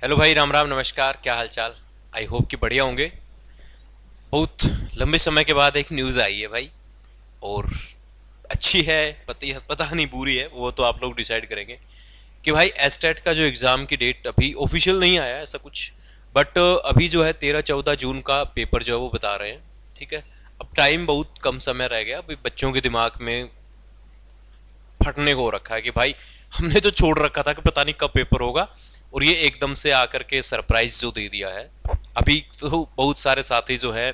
Hello भाई, राम राम, नमस्कार। क्या हाल चाल? आई होप कि बढ़िया होंगे। बहुत लंबे समय के बाद एक न्यूज़ आई है भाई। और अच्छी है, पता पता नहीं बुरी है, वो तो आप लोग डिसाइड करेंगे। कि भाई एस्टेट का जो एग्ज़ाम की डेट अभी ऑफिशियल नहीं आया ऐसा कुछ। बट अभी जो है 13-14 जून का पेपर जो है वो बता रहे हैं। ठीक है। अब टाइम बहुत कम समय रह गया, अभी बच्चों के दिमाग में फटने को हो रखा है कि भाई हमने तो छोड़ रखा था कि पता नहीं कब पेपर होगा। और ये एकदम से आकर के सरप्राइज जो दे दिया है। अभी तो बहुत सारे साथी जो है,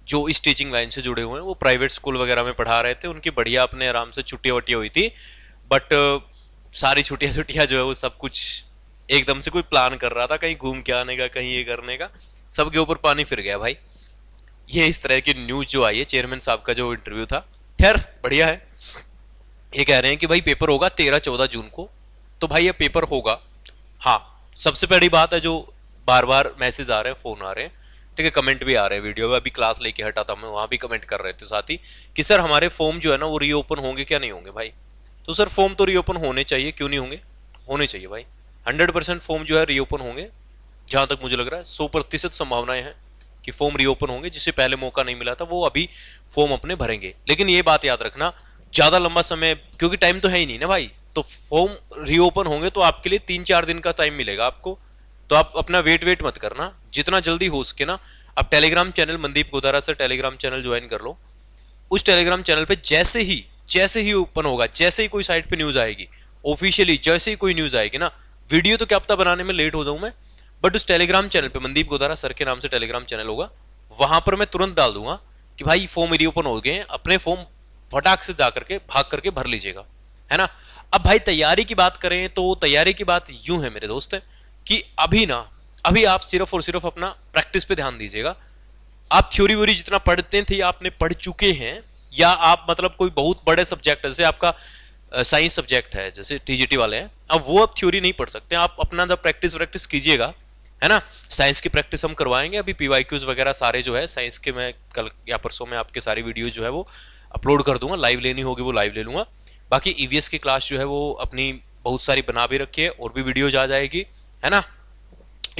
जो इस टीचिंग लाइन से जुड़े हुए हैं, वो प्राइवेट स्कूल वगैरह में पढ़ा रहे थे, उनकी बढ़िया अपने आराम से छुट्टियां वट्टियां हुई थी। बट सारी छुट्टियां छुट्टियां जो है वो सब कुछ एकदम से कोई प्लान कर रहा था कहीं घूम के आने का, कहीं ये करने का, सबके ऊपर पानी फिर गया भाई। ये इस तरह की न्यूज जो आई है, चेयरमैन साहब का जो इंटरव्यू था। खैर बढ़िया है। ये कह रहे हैं कि भाई पेपर होगा 13-14 जून को। तो भाई ये पेपर होगा। हाँ। सबसे पहली बात है, जो बार बार मैसेज आ रहे हैं, फोन आ रहे हैं, ठीक है, कमेंट भी आ रहे हैं वीडियो में। अभी क्लास लेके हटा था मैं, वहां भी कमेंट कर रहे थे साथ ही कि सर हमारे फॉर्म जो है ना वो रीओपन होंगे क्या, नहीं होंगे भाई। तो सर फॉर्म तो रीओपन होने चाहिए, क्यों नहीं होंगे? होने चाहिए भाई। 100% फॉर्म जो है रीओपन होंगे। जहां तक मुझे लग रहा है 100% संभावनाएं हैं कि फॉर्म रीओपन होंगे। जिसे पहले मौका नहीं मिला था वो अभी फॉर्म अपने भरेंगे। लेकिन ये बात याद रखना, ज्यादा लंबा समय, क्योंकि टाइम तो है ही नहीं ना भाई। तो फॉर्म रीओपन होंगे तो आपके लिए 3-4 दिन का टाइम मिलेगा आपको। तो आप अपना वेट वेट मत करना, जितना जल्दी हो सके ना। आप टेलीग्राम चैनल मनदीप गोदारा से टेलीग्राम चैनल ज्वाइन कर लो। उस टेलीग्राम चैनल पे जैसे ही ओपन होगा, जैसे ही कोई साइट पे न्यूज आएगी ऑफिशियली, जैसे ही कोई न्यूज आएगी ना, वीडियो तो क्या पता बनाने में लेट हो जाऊं मैं, बट उस टेलीग्राम चैनल पे मनदीप गोदारा सर के नाम से टेलीग्राम चैनल होगा, वहां पर मैं तुरंत डाल दूंगा कि भाई फॉर्म रीओपन हो गए हैं, अपने फॉर्म फटाक से जाकर के भाग करके भर लीजिएगा। है ना। अब भाई तैयारी की बात करें तो तैयारी की बात यूं है मेरे दोस्त, कि अभी ना, अभी आप सिर्फ और सिर्फ अपना प्रैक्टिस पे ध्यान दीजिएगा। आप थ्योरी व्योरी जितना पढ़ते थे आपने पढ़ चुके हैं, या आप मतलब कोई बहुत बड़े सब्जेक्ट, जैसे आपका साइंस सब्जेक्ट है, जैसे टीजीटी वाले हैं, अब वो अब थ्योरी नहीं पढ़ सकते। आप अपना जब प्रैक्टिस वैक्टिस कीजिएगा, है ना। साइंस की प्रैक्टिस हम करवाएंगे। अभी पीवाईक्यूज वगैरह सारे जो है साइंस के, मैं कल या परसों में आपके सारी वीडियो जो है वो अपलोड कर दूंगा। लाइव लेनी होगी वो लाइव ले लूंगा। बाकी ईवीएस की क्लास जो है वो अपनी बहुत सारी बना भी रखी है, और भी वीडियोज आ जाएगी, है ना।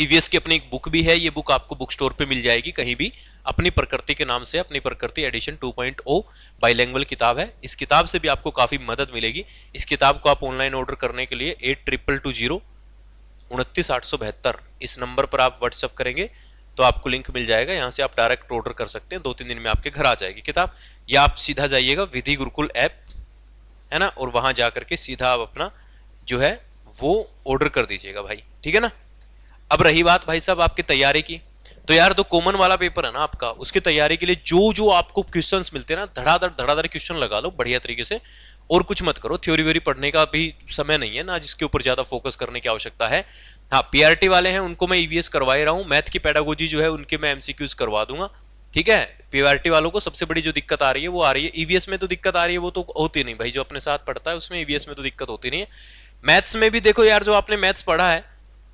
ईवीएस की अपनी एक बुक भी है, ये बुक आपको बुक स्टोर पे मिल जाएगी कहीं भी, अपनी प्रकृति के नाम से, अपनी प्रकृति एडिशन 2.0 बाइलैंग्वेज किताब है। इस किताब से भी आपको काफी मदद मिलेगी। इस किताब को आप ऑनलाइन ऑर्डर करने के लिए 8220 29 872 इस नंबर पर आप व्हाट्सअप करेंगे तो आपको लिंक मिल जाएगा। यहाँ से आप डायरेक्ट ऑर्डर कर सकते हैं, 2-3 दिन में आपके घर आ जाएगी किताब। या आप सीधा जाइएगा विधि गुरुकुल ऐप, है ना, और वहां जाकर के सीधा आप अपना जो है वो ऑर्डर कर दीजिएगा भाई, ठीक है ना। अब रही बात भाई साहब आपकी तैयारी की, तो यार जो कॉमन वाला पेपर है ना आपका, उसकी तैयारी के लिए जो जो आपको क्वेश्चंस मिलते हैं ना, धड़ाधड़ क्वेश्चन लगा लो बढ़िया तरीके से। और कुछ मत करो, थ्योरी व्योरी पढ़ने का भी समय नहीं है ना, जिसके ऊपर ज्यादा फोकस करने की आवश्यकता है। हाँ, पीआरटी वाले हैं उनको मैं ईवीएस करवा ही रहा हूँ। मैथ की पेडागोजी जो है उनके मैं एमसीक्यूज करवा दूंगा। ठीक है। पीआरटी वालों को सबसे बड़ी जो दिक्कत आ रही है वो आ रही है, ईवीएस में तो दिक्कत आ रही है, वो तो होती नहीं भाई, जो अपने साथ पढ़ता है उसमें ईवीएस में तो दिक्कत होती नहीं है। मैथ्स में भी देखो यार, जो आपने मैथ्स पढ़ा है,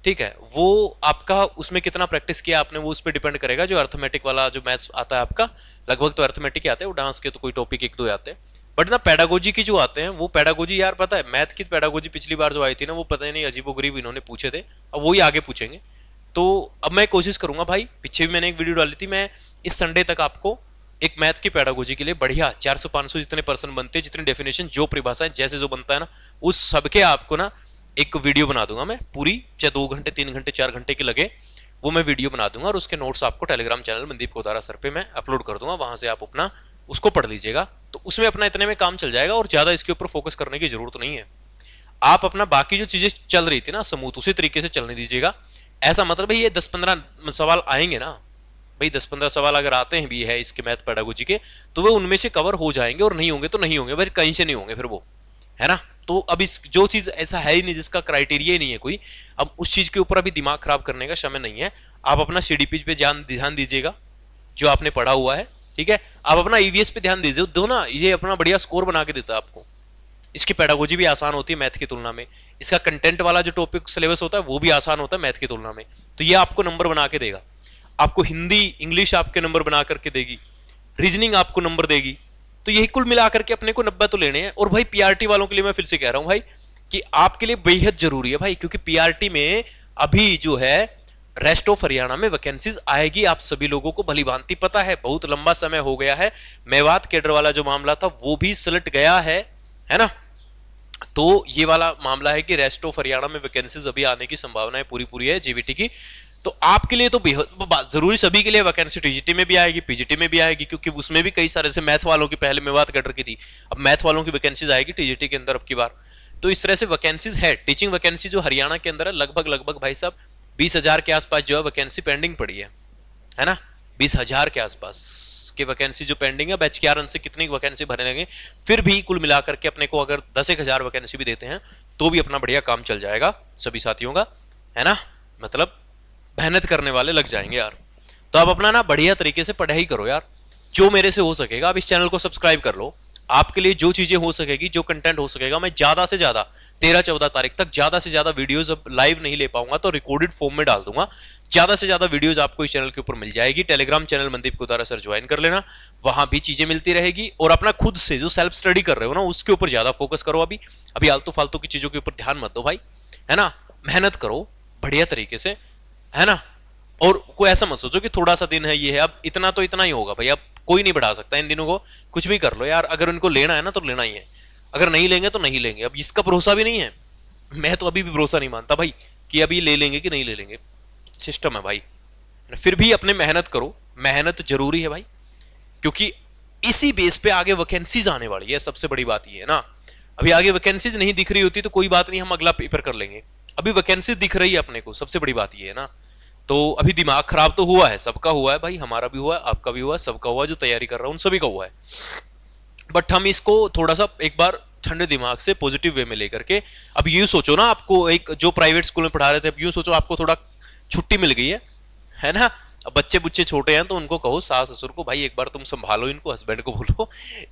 ठीक है, वो आपका उसमें कितना प्रैक्टिस किया आपने, वो उस पर डिपेंड करेगा। जो अर्थमेटिक वाला जो मैथ्स आता है आपका, लगभग तो अर्थमेटिक ही आते हैं, वो डांस के तो कोई टॉपिक एक दो आते हैं। बट ना पेडागोजी की जो आते हैं, वो पेडागोजी यार पता है, मैथ की पेडागोजी पिछली बार जो आई थी ना, वो पता नहीं अजीबोगरीब इन्होंने पूछे थे, अब वही आगे पूछेंगे। तो अब मैं कोशिश करूंगा भाई, पीछे भी मैंने एक वीडियो डाली थी, मैं इस संडे तक आपको एक मैथ की पेडागोजी के लिए बढ़िया 400-500 जितने पर्सन बनते हैं, जितनी डेफिनेशन, जो परिभाषाएं, जैसे जो बनता है ना, उस सबके आपको ना एक वीडियो बना दूंगा मैं पूरी, चाहे 2 घंटे 3 घंटे 4 घंटे की लगे, वो मैं वीडियो बना दूंगा। और उसके नोट्स आपको Telegram channel Mandeep Godara sir पे मैं अपलोड कर दूंगा, वहां से आप अपना उसको पढ़ लीजिएगा। तो उसमें अपना इतने में काम चल जाएगा, और ज्यादा इसके ऊपर फोकस करने की जरूरत नहीं है। आप अपना बाकी जो चीजें चल रही थी ना स्मूथ, उसी तरीके से चलने दीजिएगा। ऐसा मतलब है ये 10-15 सवाल आएंगे ना भाई, 10-15 सवाल अगर आते हैं भी है इसके मैथ पेडागोजी के, तो वो उनमें से कवर हो जाएंगे, और नहीं होंगे तो नहीं होंगे भाई, कहीं से नहीं होंगे फिर वो, है ना। तो अब इस जो चीज ऐसा है ही नहीं जिसका क्राइटेरिया ही नहीं है कोई, अब उस चीज के ऊपर अभी दिमाग खराब करने का समय नहीं है। आप अपना सीडीपी पे ध्यान दीजिएगा, जो आपने पढ़ा हुआ है, ठीक है। आप अपना ईवीएस पे ध्यान दीजिए, दो ना, ये अपना बढ़िया स्कोर बना के देता है आपको। इसकी पेडागोजी भी आसान होती है मैथ की तुलना में। इसका कंटेंट वाला जो टॉपिक सिलेबस होता है वो भी आसान होता है मैथ की तुलना में। तो ये आपको नंबर बना के देगा। आपको हिंदी इंग्लिश आपके नंबर बना करके देगी, रीजनिंग आपको नंबर देगी। तो यही कुल मिलाकर के अपने को 90 तो लेने हैं। और भाई पीआरटी वालों के लिए मैं फिर से कह रहा हूं भाई, कि आपके लिए बेहद जरूरी है भाई, क्योंकि पीआरटी में अभी जो है रेस्ट ऑफ हरियाणा में वैकेंसीज आएगी, आप सभी लोगों को भली भांति पता है। बहुत लंबा समय हो गया है, मेवात कैडर वाला जो मामला था वो भी सलट गया है ना। तो ये वाला मामला है कि रेस्ट ऑफ हरियाणा में वैकेंसीज अभी आने की संभावना है पूरी पूरी है जीवीटी की। तो आपके लिए तो जरूरी, सभी के लिए वैकेंसी टीजीटी में भी आएगी, पीजीटी में भी आएगी, क्योंकि उसमें भी कई सारे से मैथ वालों की पहले मेवात कैडर की थी, अब मैथ वालों की वैकेंसीज आएगी टीजीटी के अंदर अब की बार। तो इस तरह से वैकेंसीज है, टीचिंग वैकेंसी जो हरियाणा के अंदर है लगभग लगभग भाई साहब 20,000 के आसपास जो है वैकेंसी पेंडिंग पड़ी है ना। 20,000 के आसपास की वैकेंसी जो पेंडिंग है, बैच के आरन से कितनी वैकेंसी भरने लगे, फिर भी कुल मिलाकर के अपने को अगर 10,000 वैकेंसी भी देते हैं तो भी अपना बढ़िया काम चल जाएगा सभी साथियों का, है ना। मतलब मेहनत करने वाले लग जाएंगे यार। तो आप अपना ना बढ़िया तरीके से पढ़ाई करो यार, जो मेरे से हो सकेगा। आप इस चैनल को सब्सक्राइब कर लो, आपके लिए जो चीजें हो सकेगी, जो कंटेंट हो सकेगा, मैं ज्यादा से ज्यादा 13-14 तारीख तक ज्यादा से ज्यादा वीडियोस, अब लाइव नहीं ले पाऊंगा तो रिकॉर्डेड फॉर्म में डाल दूंगा। ज्यादा से ज्यादा वीडियोस आपको इस चैनल के ऊपर मिल जाएगी। Telegram channel Mandeep Kotara sir join कर लेना, वहां भी चीजें मिलती रहेगी। और अपना खुद से जो सेल्फ स्टडी कर रहे हो ना, उसके ऊपर ज्यादा फोकस करो। अभी आलतू फालतू की चीजों के ऊपर ध्यान मत दो भाई, है ना। मेहनत करो बढ़िया तरीके से, है ना। और कोई ऐसा मत सोचो कि थोड़ा सा दिन है ये है, अब इतना तो इतना ही होगा भाई, अब कोई नहीं बढ़ा सकता इन दिनों को। कुछ भी कर लो यार, अगर उनको लेना है ना तो लेना ही है, अगर नहीं लेंगे तो नहीं लेंगे। अब इसका भरोसा भी नहीं है, मैं तो अभी भी भरोसा नहीं मानता भाई कि अभी ले लेंगे कि नहीं ले लेंगे। सिस्टम है भाई, फिर भी अपने मेहनत करो, मेहनत जरूरी है भाई, क्योंकि इसी बेस पे आगे वैकेंसीज आने वाली है। सबसे बड़ी बात ये है ना, अभी आगे वैकेंसीज नहीं दिख रही होती तो कोई बात नहीं, हम अगला पेपर कर लेंगे। अभी वैकेंसीज दिख रही है अपने को, सबसे बड़ी बात ये है ना। तो अभी दिमाग खराब तो हुआ है, सबका हुआ है भाई, हमारा भी हुआ है, आपका भी हुआ है, सबका हुआ है, जो तैयारी कर रहा है उन सभी का हुआ है। बट हम इसको थोड़ा सा एक बार ठंडे दिमाग से पॉजिटिव वे में लेकर के, अब यूं सोचो ना, आपको एक जो प्राइवेट स्कूल में पढ़ा रहे थे, अब यूं सोचो आपको थोड़ा छुट्टी मिल गई है ना। अब बच्चे बुच्चे छोटे हैं तो उनको कहो, सास ससुर को, भाई एक बार तुम संभालो इनको, हस्बैंड को बोलो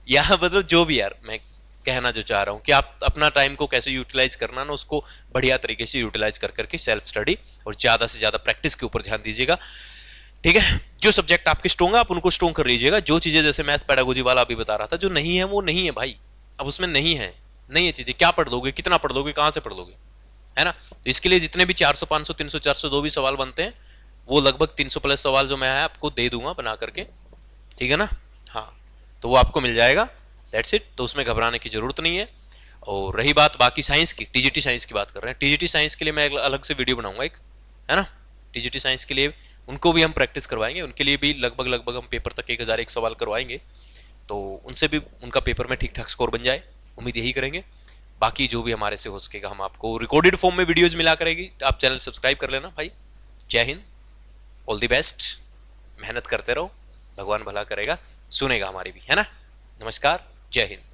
या मतलब जो भी यार मैं कहना जो चाह रहा हूँ कि आप अपना टाइम को कैसे यूटिलाइज करना ना, उसको बढ़िया तरीके से यूटिलाइज कर करके सेल्फ स्टडी और ज्यादा से ज्यादा प्रैक्टिस के ऊपर ध्यान दीजिएगा, ठीक है। जो सब्जेक्ट आपके स्ट्रॉन्ग है आप उनको स्ट्रॉन्ग कर लीजिएगा। जो चीजें जैसे मैथ पेडागोजी वाला अभी बता रहा था, जो नहीं है वो नहीं है भाई, अब उसमें नहीं है चीजें, क्या पढ़ लोगे, कितना पढ़ लोगे, कहां से पढ़ लोगे, है ना। तो इसके लिए जितने भी 400 500 300 400 जो भी सवाल बनते हैं, वो लगभग 300 प्लस सवाल जो मैं आपको दे दूंगा बना करके, ठीक है ना। हाँ, तो वो आपको मिल जाएगा, दैट्स इट। तो उसमें घबराने की जरूरत नहीं है। और रही बात बाकी साइंस की, टीजीटी साइंस की बात कर रहे हैं, टीजीटी साइंस के लिए मैं अलग से वीडियो बनाऊंगा एक, है ना। टीजीटी साइंस के लिए उनको भी हम प्रैक्टिस करवाएंगे, उनके लिए भी लगभग लगभग हम पेपर तक 1001 सवाल करवाएंगे, तो उनसे भी उनका पेपर में ठीक ठाक स्कोर बन जाए, उम्मीद यही करेंगे। बाकी जो भी हमारे से हो सकेगा हम आपको रिकॉर्डेड फॉर्म में वीडियोज मिला करेगी। आप चैनल सब्सक्राइब कर लेना भाई। जय हिंद, ऑल द बेस्ट, मेहनत करते रहो, भगवान भला करेगा, सुनेगा हमारी भी, है ना। नमस्कार, जय हिंद।